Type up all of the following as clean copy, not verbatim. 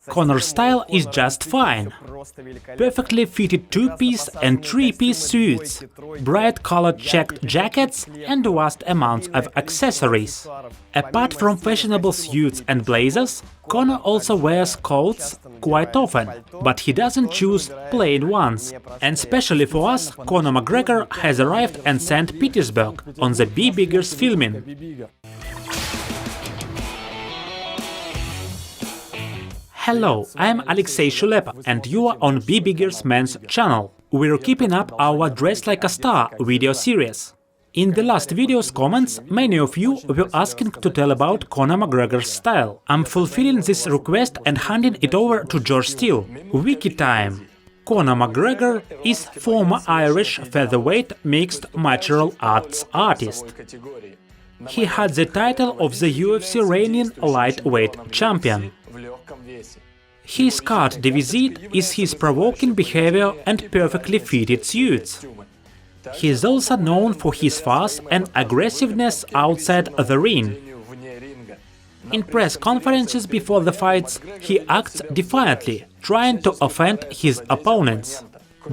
Conor's style is just fine. Perfectly fitted two-piece and three-piece suits, bright-colored checked jackets and vast amounts of accessories. Apart from fashionable suits and blazers, Conor also wears coats quite often, but he doesn't choose plain ones. And especially for us, Conor McGregor has arrived in St. Petersburg on the Be Bigger's filming. Hello, I'm Alexey Shulepa and you are on Be Bigger's Men's channel. We're keeping up our Dress Like a Star video series. In the last video's comments, many of you were asking to tell about Conor McGregor's style. I'm fulfilling this request and handing it over to George Steele. Wiki time. Conor McGregor is former Irish featherweight mixed martial arts artist. He had the title of the UFC reigning lightweight champion. His carte de visite is his provoking behavior and perfectly fitted suits. He is also known for his fast and aggressiveness outside the ring. In press conferences before the fights, he acts defiantly, trying to offend his opponents.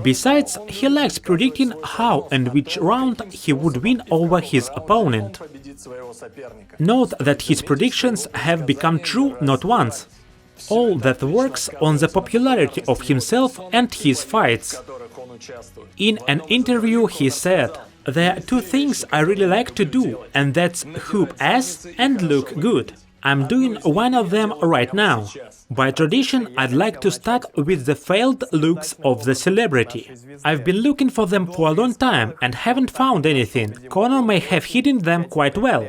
Besides, he likes predicting how and which round he would win over his opponent. Note that his predictions have become true not once. All that works on the popularity of himself and his fights. In an interview he said, "There are two things I really like to do, and that's hoop ass and look good. I'm doing one of them right now. By tradition, I'd like to start with the failed looks of the celebrity. I've been looking for them for a long time and haven't found anything. Conor may have hidden them quite well.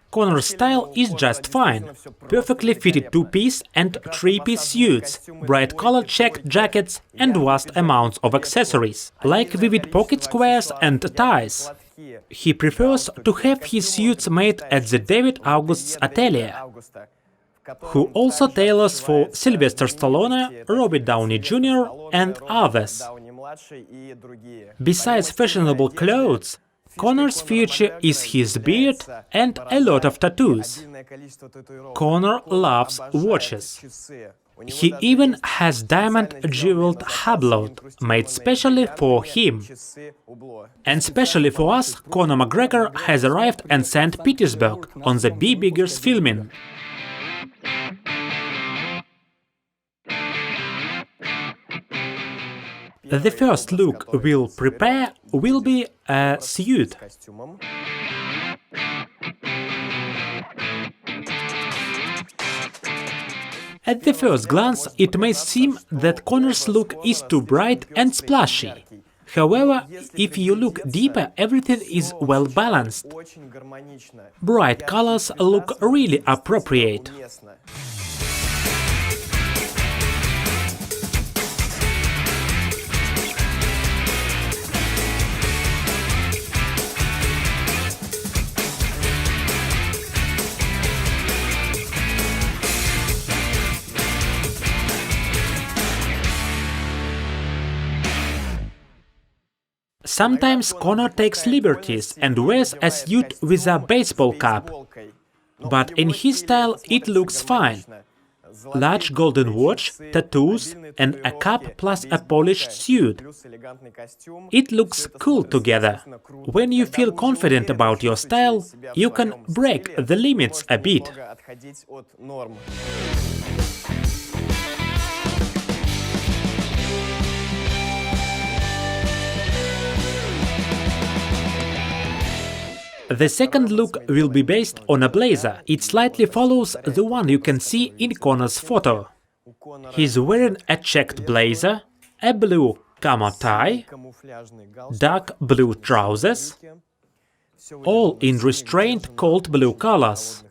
Conor's style is just fine. Perfectly fitted two-piece and three-piece suits, bright-colored checked jackets and vast amounts of accessories, like vivid pocket squares and ties. He prefers to have his suits made at the David August's atelier, who also tailors for Sylvester Stallone, Robert Downey Jr. and others. Besides fashionable clothes, Conor's feature is his beard and a lot of tattoos. Conor loves watches. He even has diamond-jeweled hublot made specially for him. And specially for us, Conor McGregor has arrived in St. Petersburg on the Be Bigger's filming. The first look we'll prepare will be a suit. At the first glance, it may seem that Conor's look is too bright and splashy. However, if you look deeper, everything is well balanced. Bright colors look really appropriate. Sometimes Conor takes liberties and wears a suit with a baseball cap. But in his style it looks fine. Large golden watch, tattoos and a cap plus a polished suit. It looks cool together. When you feel confident about your style, you can break the limits a bit. The second look will be based on a blazer. It slightly follows the one you can see in Conor's photo. He's wearing a checked blazer, a blue camo tie, dark blue trousers, all in restrained cold blue colors.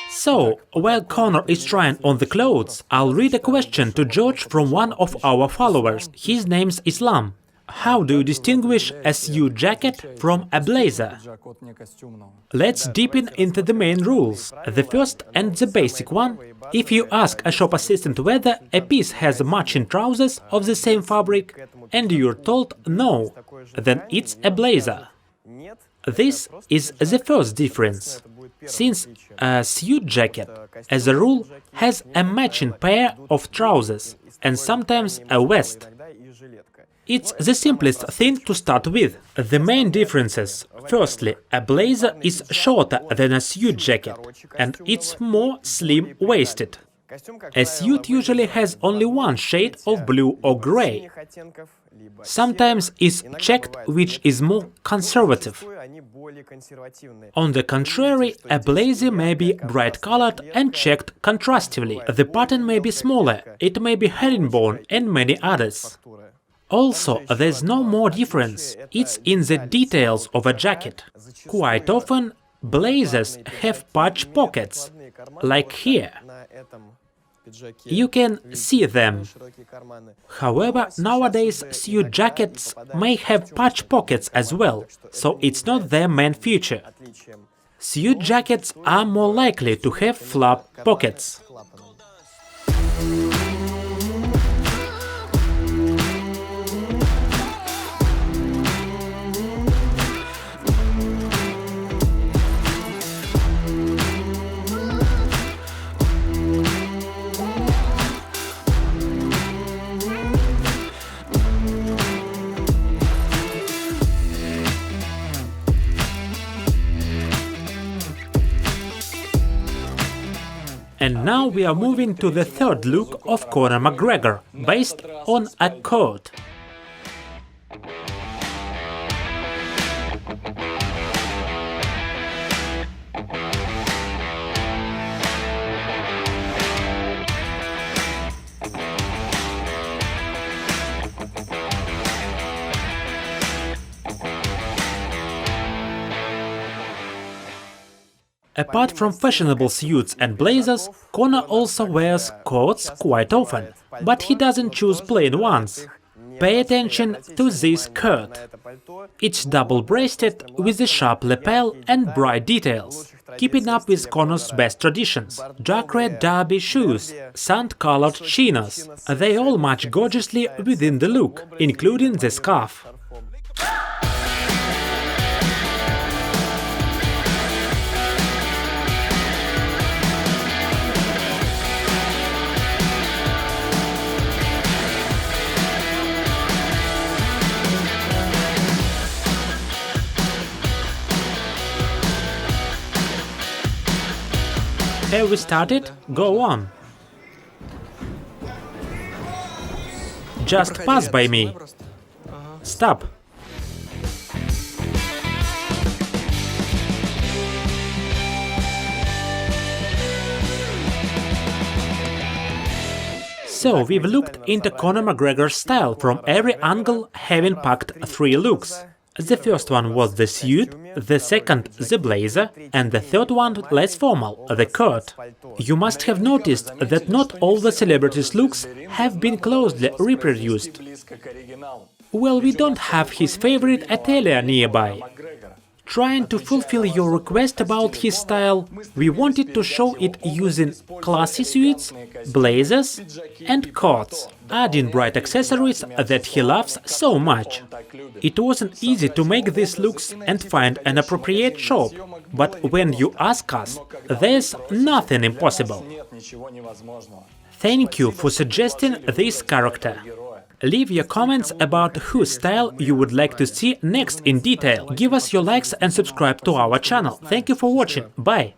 So, while Conor is trying on the clothes, I'll read a question to George from one of our followers. His name's Islam. How do you distinguish a suit jacket from a blazer? Let's deepen into the main rules. The first and the basic one: if you ask a shop assistant whether a piece has matching trousers of the same fabric and you're told no, then it's a blazer. This is the first difference, since a suit jacket, as a rule, has a matching pair of trousers and sometimes a vest. It's the simplest thing to start with. The main differences: firstly, a blazer is shorter than a suit jacket and it's more slim-waisted. A suit usually has only one shade of blue or gray. Sometimes is checked, which is more conservative. On the contrary, a blazer may be bright-colored and checked contrastively. The pattern may be smaller, it may be herringbone and many others. Also, there's no more difference, it's in the details of a jacket. Quite often, blazers have patch pockets, like here. You can see them. However, nowadays suit jackets may have patch pockets as well, so it's not their main feature. Suit jackets are more likely to have flap pockets. And now we are moving to the third look of Conor McGregor, based on a coat. Apart from fashionable suits and blazers, Conor also wears coats quite often, but he doesn't choose plain ones. Pay attention to this coat. It's double-breasted with a sharp lapel and bright details, keeping up with Conor's best traditions. Dark red derby shoes, sand-colored chinos. They all match gorgeously within the look, including the scarf. Have we started? Go on. Just pass by me. Stop. So we've looked into Conor McGregor's style from every angle, having packed 3 looks. The first one was the suit, the second the blazer, and the third one less formal, the coat. You must have noticed that not all the celebrities' looks have been closely reproduced. Well, we don't have his favorite atelier nearby. Trying to fulfill your request about his style, we wanted to show it using classy suits, blazers and coats, adding bright accessories that he loves so much. It wasn't easy to make these looks and find an appropriate shop, but when you ask us, there's nothing impossible. Thank you for suggesting this character. Leave your comments about whose style you would like to see next in detail. Give us your likes and subscribe to our channel. Thank you for watching. Bye!